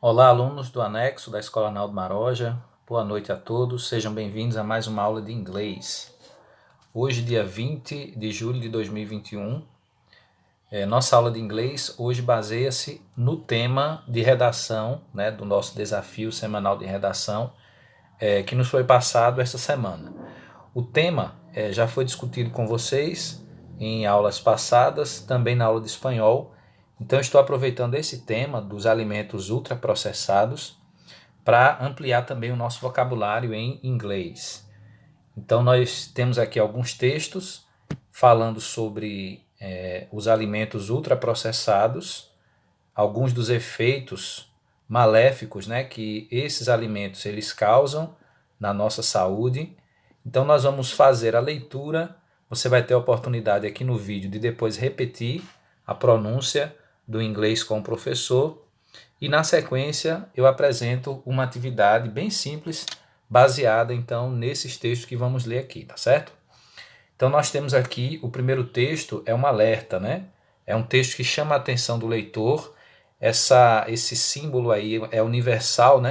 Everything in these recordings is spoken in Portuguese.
Olá, alunos do anexo da Escola Naldo Maroja. Boa noite a todos, sejam bem-vindos a mais uma aula de inglês. Hoje, dia 20 de julho de 2021, nossa aula de inglês hoje baseia-se no tema de redação, do nosso desafio semanal de redação, que nos foi passado esta semana. O tema já foi discutido com vocês em aulas passadas, também na aula de espanhol. Então, estou aproveitando esse tema dos alimentos ultraprocessados para ampliar também o nosso vocabulário em inglês. Então, nós temos aqui alguns textos falando sobre os alimentos ultraprocessados, alguns dos efeitos maléficos, que esses alimentos eles causam na nossa saúde. Então, nós vamos fazer a leitura. Você vai ter a oportunidade aqui no vídeo de depois repetir a pronúncia do inglês com o professor. E na sequência eu apresento uma atividade bem simples, baseada então nesses textos que vamos ler aqui, tá certo? Então nós temos aqui, o primeiro texto é um alerta, É um texto que chama a atenção do leitor. Esse símbolo aí é universal,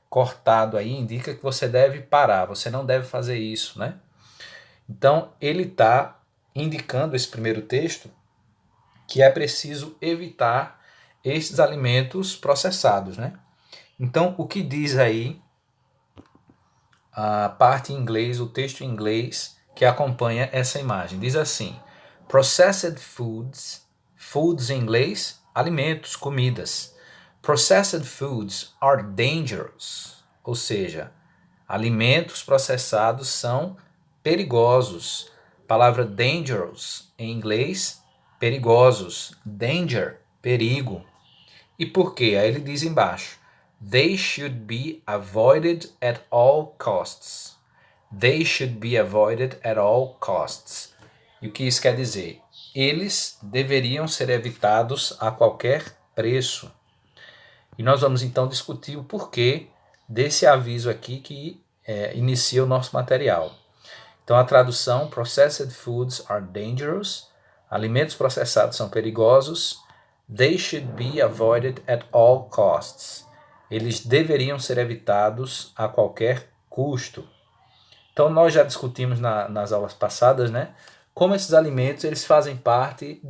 Cortado aí, indica que você deve parar, você não deve fazer isso, Então ele está indicando, esse primeiro texto, que é preciso evitar esses alimentos processados, Então, o que diz aí a parte em inglês, o texto em inglês que acompanha essa imagem? Diz assim: Processed foods, foods em inglês, alimentos, comidas. Processed foods are dangerous, ou seja, alimentos processados são perigosos. Palavra dangerous em inglês, perigosos. Danger, perigo. E por quê? Aí ele diz embaixo: They should be avoided at all costs. They should be avoided at all costs. E o que isso quer dizer? Eles deveriam ser evitados a qualquer preço. E nós vamos então discutir o porquê desse aviso aqui que inicia o nosso material. Então a tradução: Processed foods are dangerous. Alimentos processados são perigosos. They should be avoided at all costs. Eles deveriam ser evitados a qualquer custo. Então nós já discutimos nas aulas passadas, como esses alimentos eles fazem parte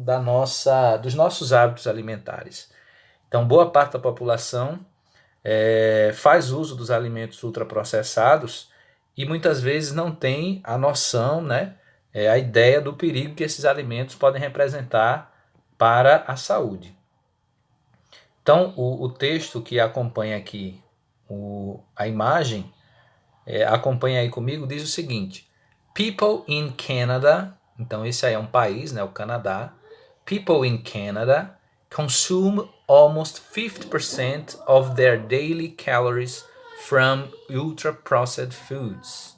dos nossos hábitos alimentares. Então boa parte da população faz uso dos alimentos ultraprocessados e muitas vezes não tem a noção, a ideia do perigo que esses alimentos podem representar para a saúde. Então, o texto que acompanha aqui a imagem, acompanha aí comigo, diz o seguinte: People in Canada, então esse aí é um país, o Canadá. People in Canada consume almost 50% of their daily calories from ultra-processed foods.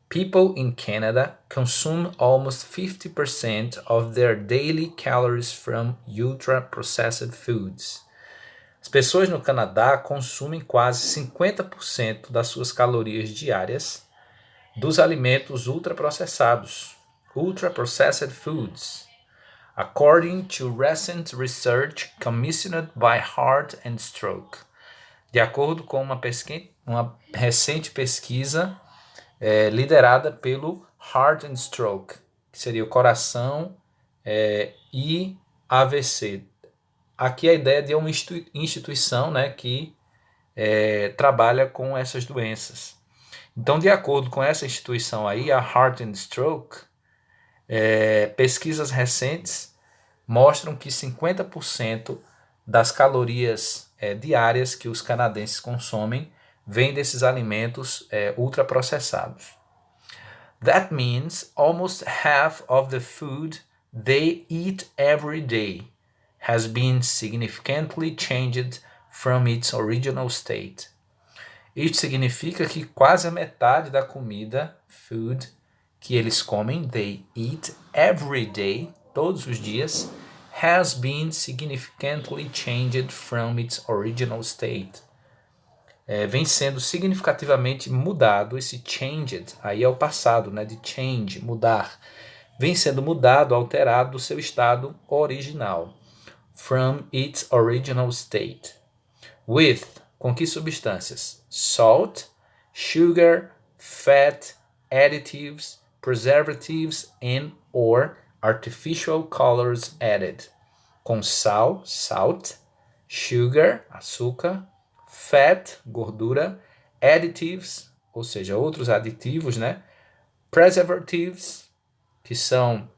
People in Canada consume almost 50% of their daily calories from ultra-processed foods. As pessoas no Canadá consumem quase 50% das suas calorias diárias dos alimentos ultraprocessados, ultra-processed foods, according to recent research commissioned by Heart and Stroke. De acordo com uma recente pesquisa liderada pelo Heart and Stroke, que seria o coração e AVC. Aqui a ideia de uma instituição que trabalha com essas doenças. Então, de acordo com essa instituição aí, a Heart and Stroke, pesquisas recentes mostram que 50% das calorias diárias que os canadenses consomem vem desses alimentos ultraprocessados. That means almost half of the food they eat every day has been significantly changed from its original state. Isso significa que quase a metade da comida, food, que eles comem, they eat every day, todos os dias, has been significantly changed from its original state. Vem sendo significativamente mudado, esse changed, aí é o passado, de change, mudar. Vem sendo mudado, alterado do seu estado original. From its original state. With, com que substâncias? Salt, sugar, fat, additives, preservatives and or artificial colors added. Com sal, salt, sugar, açúcar, fat, gordura, additives, ou seja, outros aditivos, né? Preservatives, que são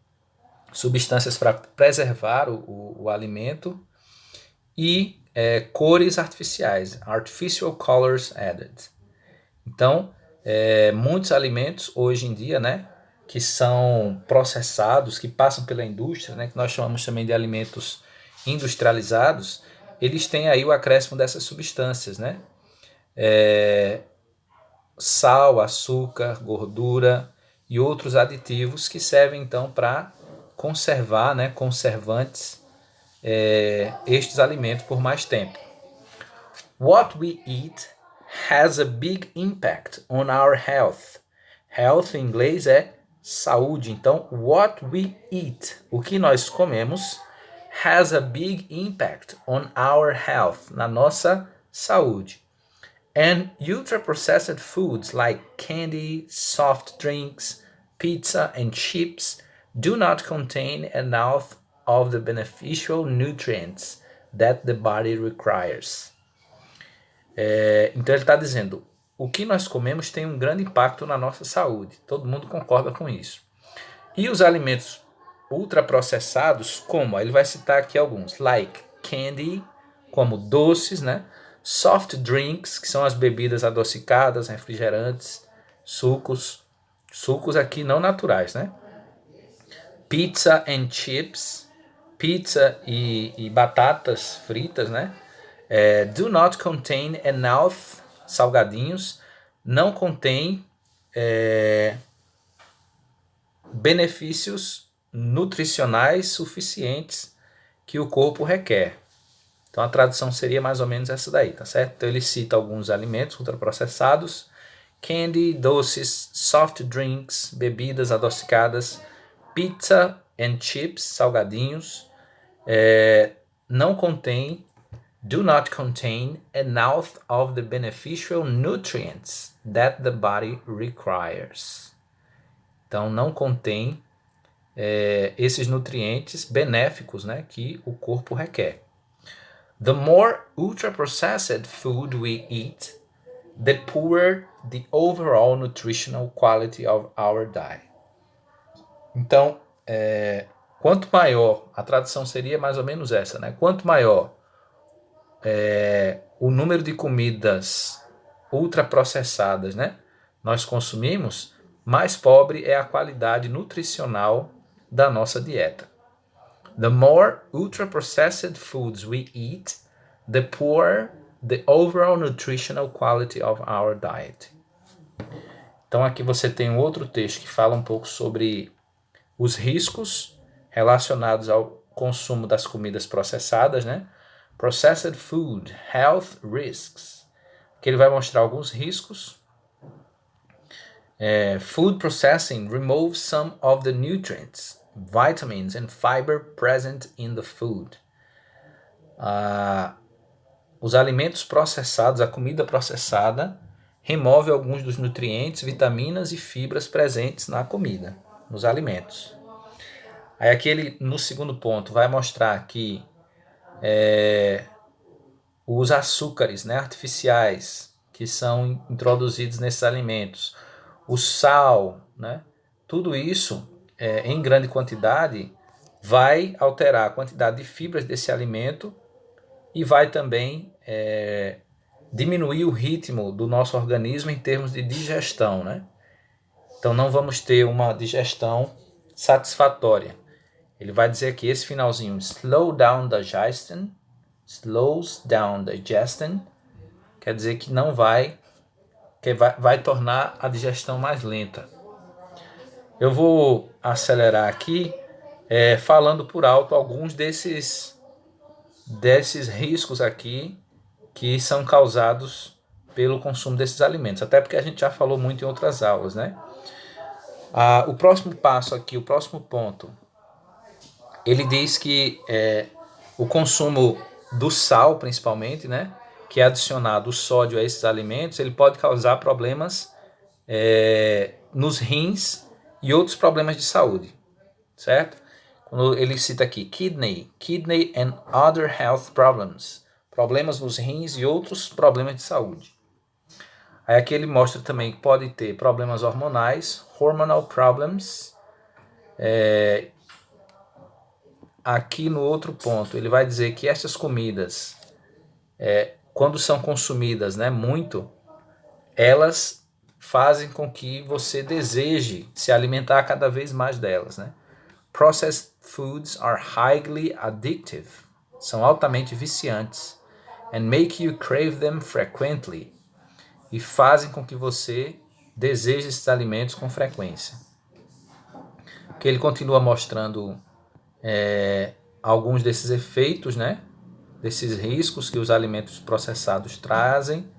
substâncias para preservar o alimento, e cores artificiais, artificial colors added. Então, muitos alimentos hoje em dia, né, que são processados, que passam pela indústria, né, que nós chamamos também de alimentos industrializados, eles têm aí o acréscimo dessas substâncias, né? Sal, açúcar, gordura e outros aditivos que servem então para conservar, né, conservantes, estes alimentos por mais tempo. What we eat has a big impact on our health. Health em inglês é saúde. Então, what we eat, o que nós comemos, has a big impact on our health, na nossa saúde. And ultra-processed foods like candy, soft drinks, pizza, and chips do not contain enough of the beneficial nutrients that the body requires. Então ele está dizendo, o que nós comemos tem um grande impacto na nossa saúde. Todo mundo concorda com isso. E os alimentos ultraprocessados, como? Ele vai citar aqui alguns, like candy, como doces, né? Soft drinks, que são as bebidas adocicadas, refrigerantes, sucos aqui não naturais, né? Pizza and chips, pizza e batatas fritas, né? Do not contain enough, salgadinhos, não contém benefícios nutricionais suficientes que o corpo requer. Então a tradução seria mais ou menos essa daí, tá certo? Então ele cita alguns alimentos ultraprocessados, candy, doces, soft drinks, bebidas adocicadas, pizza and chips, salgadinhos, não contém, do not contain enough of the beneficial nutrients that the body requires. Então não contém esses nutrientes benéficos, né, que o corpo requer. The more ultra-processed food we eat, the poorer the overall nutritional quality of our diet. Então, quanto maior, a tradução seria mais ou menos essa, né? Quanto maior o número de comidas ultraprocessadas, né, nós consumimos, mais pobre é a qualidade nutricional da nossa dieta. The more ultra-processed foods we eat, the poorer the overall nutritional quality of our diet. Então aqui você tem um outro texto que fala um pouco sobre os riscos relacionados ao consumo das comidas processadas, né? Processed food, health risks. Que ele vai mostrar alguns riscos. Food processing removes some of the nutrients, vitamins and fiber present in the food. Os alimentos processados, a comida processada, remove alguns dos nutrientes, vitaminas e fibras presentes na comida, nos alimentos. Aí aqui ele, no segundo ponto, vai mostrar que os açúcares, né, artificiais que são introduzidos nesses alimentos, o sal, né, tudo isso em grande quantidade vai alterar a quantidade de fibras desse alimento e vai também diminuir o ritmo do nosso organismo em termos de digestão, né? Então não vamos ter uma digestão satisfatória. Ele vai dizer aqui, esse finalzinho, slows down digestion, quer dizer que não vai tornar a digestão mais lenta. Eu vou acelerar aqui, falando por alto alguns desses riscos aqui que são causados pelo consumo desses alimentos, até porque a gente já falou muito em outras aulas, né? O próximo passo aqui, o próximo ponto, ele diz que o consumo do sal, principalmente, né, que é adicionado o sódio a esses alimentos, ele pode causar problemas nos rins e outros problemas de saúde, certo? Quando ele cita aqui kidney and other health problems, problemas nos rins e outros problemas de saúde. Aí aqui ele mostra também que pode ter problemas hormonais, hormonal problems. Aqui no outro ponto, ele vai dizer que essas comidas, quando são consumidas, né, muito, elas fazem com que você deseje se alimentar cada vez mais delas, né? Processed foods are highly addictive. São altamente viciantes. And make you crave them frequently. E fazem com que você deseje esses alimentos com frequência. Que ele continua mostrando alguns desses efeitos, né? Desses riscos que os alimentos processados trazem.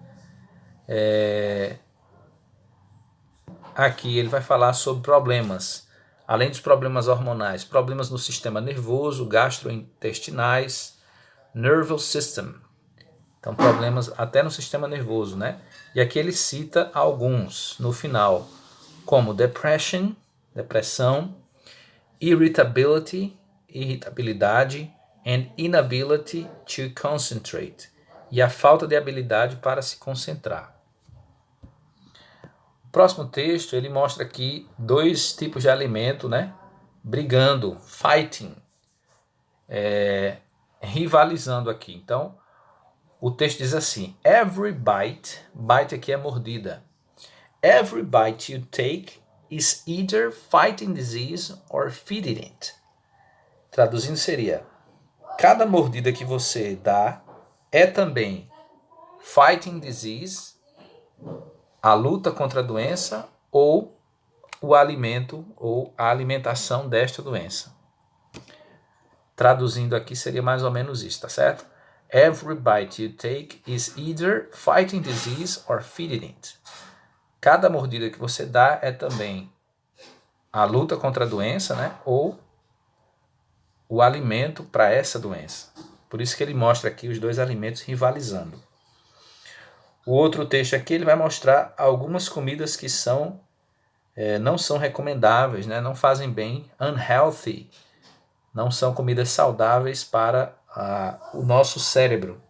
Aqui ele vai falar sobre problemas, além dos problemas hormonais, problemas no sistema nervoso, gastrointestinais, nervous system. Então, problemas até no sistema nervoso, né? E aqui ele cita alguns no final, como depressão, irritabilidade, and inability to concentrate, e a falta de habilidade para se concentrar. O próximo texto, ele mostra aqui dois tipos de alimento, né? Brigando, fighting, rivalizando aqui. Então, o texto diz assim: every bite aqui é mordida. Every bite you take is either fighting disease or feeding it. Traduzindo seria: cada mordida que você dá é também fighting disease, a luta contra a doença, ou o alimento ou a alimentação desta doença. Traduzindo aqui seria mais ou menos isso, tá certo? Every bite you take is either fighting disease or feeding it. Cada mordida que você dá é também a luta contra a doença, né? Ou o alimento para essa doença. Por isso que ele mostra aqui os dois alimentos rivalizando. O outro texto aqui ele vai mostrar algumas comidas que não são recomendáveis, né? Não fazem bem, unhealthy. Não são comidas saudáveis para o nosso cérebro.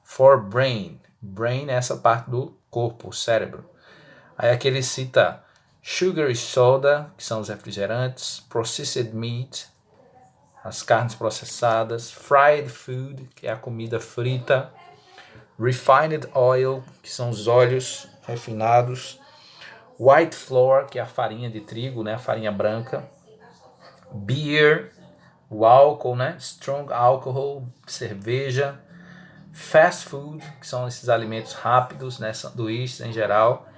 For brain. Brain é essa parte do corpo, o cérebro. Aí aqui ele cita sugar e soda, que são os refrigerantes, processed meat, as carnes processadas, fried food, que é a comida frita, refined oil, que são os óleos refinados, white flour, que é a farinha de trigo, né, a farinha branca, beer, o álcool, né, strong alcohol, cerveja, fast food, que são esses alimentos rápidos, né, sanduíches em geral,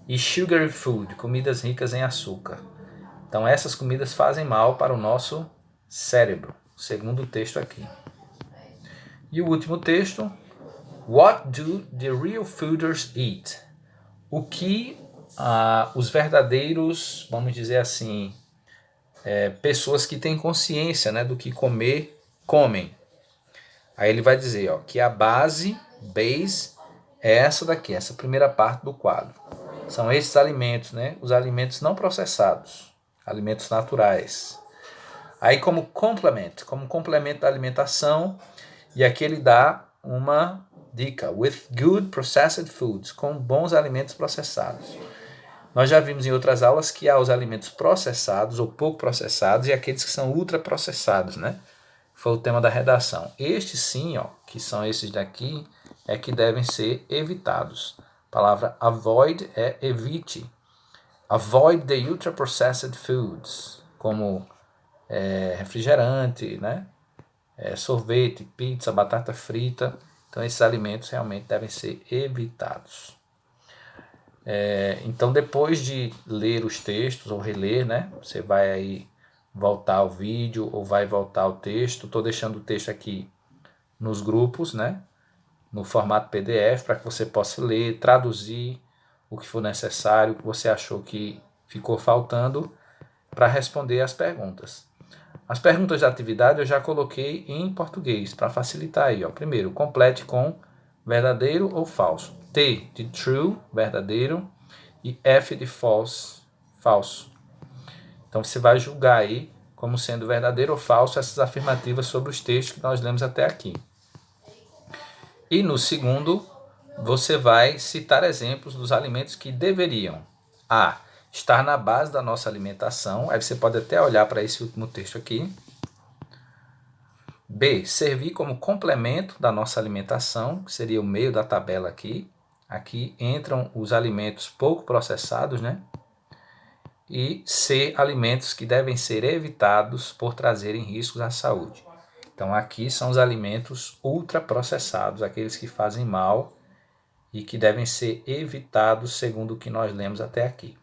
e sugary food, comidas ricas em açúcar. Então essas comidas fazem mal para o nosso cérebro, segundo o texto aqui. E o último texto, what do the real fooders eat? O que os verdadeiros, vamos dizer assim, pessoas que têm consciência, né, do que comer, comem. Aí ele vai dizer, ó, que a base é essa daqui, essa primeira parte do quadro. São esses alimentos, né, os alimentos não processados, alimentos naturais. Aí como complemento da alimentação, e aqui ele dá uma dica, with good processed foods, com bons alimentos processados. Nós já vimos em outras aulas que há os alimentos processados ou pouco processados e aqueles que são ultraprocessados, né? Foi o tema da redação. Estes sim, ó, que são esses daqui, é que devem ser evitados. A palavra avoid é evite. Avoid the ultraprocessed foods, como refrigerante, né? Sorvete, pizza, batata frita. Então esses alimentos realmente devem ser evitados. Então depois de ler os textos ou reler, né, você vai aí voltar ao vídeo ou vai voltar ao texto. Estou deixando o texto aqui nos grupos, né, no formato PDF, para que você possa ler, traduzir o que for necessário, o que você achou que ficou faltando, para responder as perguntas. As perguntas da atividade eu já coloquei em português, para facilitar aí. Ó. Primeiro, complete com verdadeiro ou falso. T de true, verdadeiro, e F de false, falso. Então você vai julgar aí como sendo verdadeiro ou falso essas afirmativas sobre os textos que nós lemos até aqui. E no segundo, você vai citar exemplos dos alimentos que deveriam A. Estar na base da nossa alimentação. Aí você pode até olhar para esse último texto aqui. B. Servir como complemento da nossa alimentação, que seria o meio da tabela aqui. Aqui entram os alimentos pouco processados, né? E C. Alimentos que devem ser evitados por trazerem riscos à saúde. Então aqui são os alimentos ultraprocessados, aqueles que fazem mal e que devem ser evitados segundo o que nós lemos até aqui.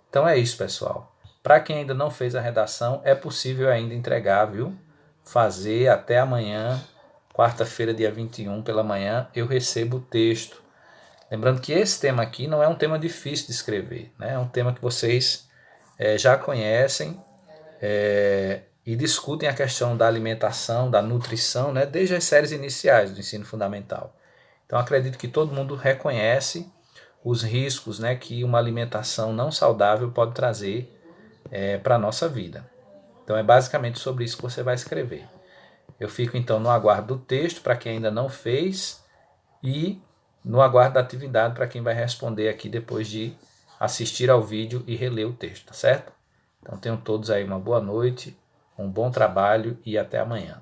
Então é isso, pessoal. Para quem ainda não fez a redação, é possível ainda entregar, viu? Fazer até amanhã, quarta-feira, dia 21, pela manhã, eu recebo o texto. Lembrando que esse tema aqui não é um tema difícil de escrever, né? É um tema que vocês já conhecem e discutem a questão da alimentação, da nutrição, né? Desde as séries iniciais do ensino fundamental. Então acredito que todo mundo reconhece os riscos, né, que uma alimentação não saudável pode trazer para a nossa vida. Então é basicamente sobre isso que você vai escrever. Eu fico então no aguardo do texto para quem ainda não fez e no aguardo da atividade para quem vai responder aqui depois de assistir ao vídeo e reler o texto, tá certo? Então tenham todos aí uma boa noite, um bom trabalho e até amanhã.